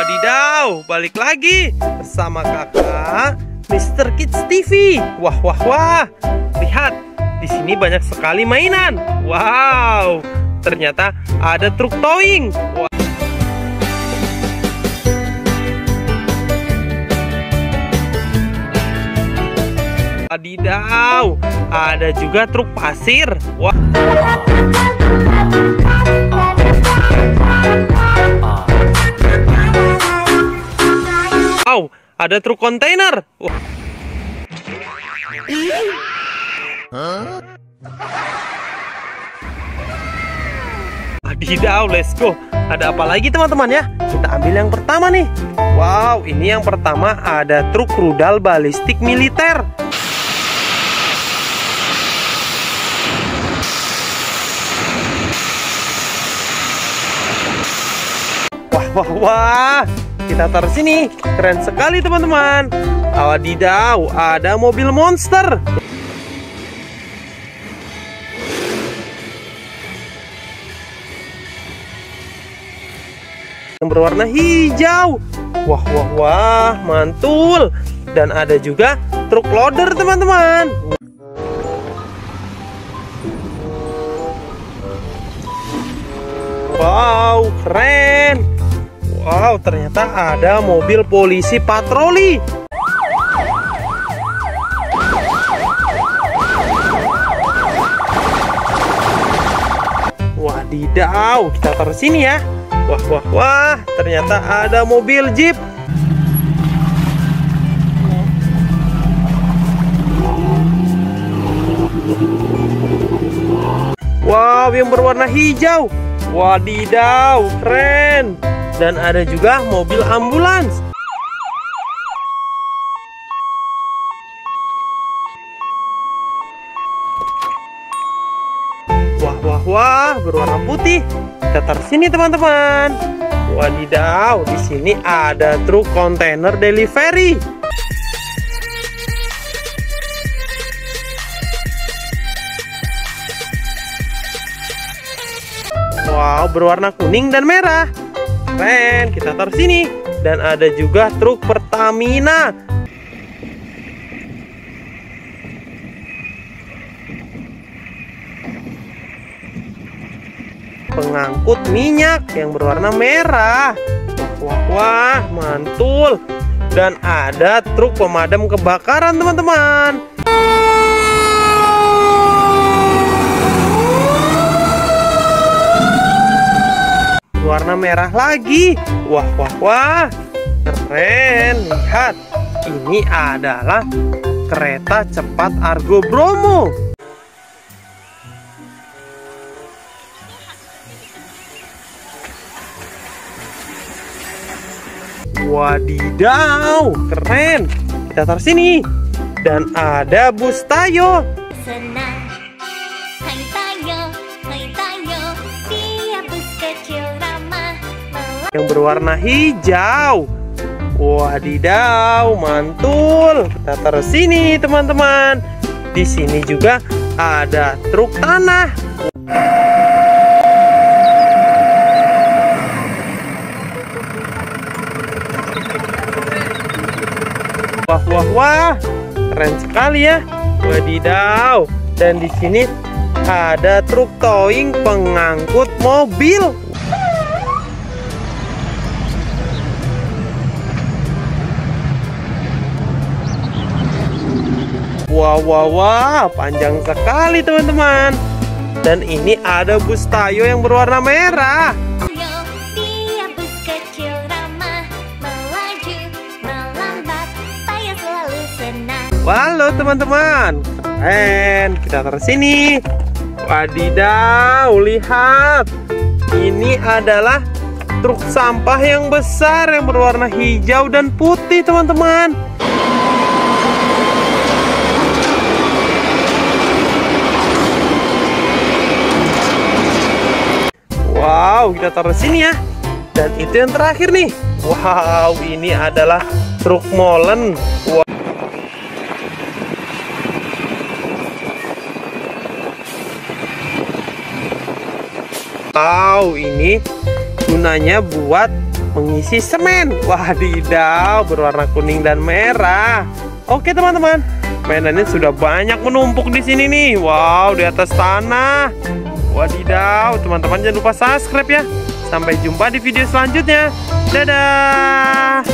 Wadidaw, balik lagi bersama kakak Mr. Kids TV. Wah, wah, wah. Lihat, di sini banyak sekali mainan. Wow, ternyata ada truk towing. Wah. Wadidaw, ada juga truk pasir. Wah. Wow, ada truk kontainer. Wah. Wadidaw, let's go. Ada apa lagi teman-teman ya? Kita ambil yang pertama nih. Wow, ini yang pertama ada truk rudal balistik militer. Wah, wah, wah. Kita taruh sini. Keren sekali teman-teman. Wadidaw, ada mobil monster. Yang berwarna hijau. Wah, wah, wah, mantul. Dan ada juga truk loader teman-teman. Wow, keren. Wow, ternyata ada mobil polisi patroli. Wadidaw, kita taruh sini ya. Wah, wah, wah, ternyata ada mobil jeep. Wow, yang berwarna hijau. Wadidaw, keren. Dan ada juga mobil ambulans. Wah, wah, wah, berwarna putih. Kita taruh sini teman-teman. Wadidaw, di sini ada truk kontainer delivery. Wow, berwarna kuning dan merah. Keren, kita taruh sini. Dan ada juga truk Pertamina. Pengangkut minyak yang berwarna merah. Wah, wah, mantul. Dan ada truk pemadam kebakaran teman-teman. Warna merah lagi. Wah, wah, wah, keren. Lihat, ini adalah kereta cepat Argo Bromo. Wadidaw, keren. Kita taruh sini. Dan ada bus Tayo. Yang berwarna hijau. Wadidaw, mantul. Kita taruh sini teman-teman. Di sini juga ada truk tanah. Wah, wah, wah, keren sekali ya. Wadidaw. Dan di sini ada truk towing pengangkut mobil. Wah, wah, wah, panjang sekali teman-teman. Dan ini ada bus Tayo yang berwarna merah. Halo teman-teman, keren. Kita taruh sini. Wadidaw, lihat. Ini adalah truk sampah yang besar yang berwarna hijau dan putih teman-teman. Wow, kita taruh sini ya. Dan itu yang terakhir nih. Wow, ini adalah truk molen. Wow, ini gunanya buat mengisi semen. Wadidaw, berwarna kuning dan merah. Oke teman-teman, mainannya sudah banyak menumpuk di sini nih. Wow, di atas tanah. Wadidaw, teman-teman jangan lupa subscribe ya. Sampai jumpa di video selanjutnya. Dadah.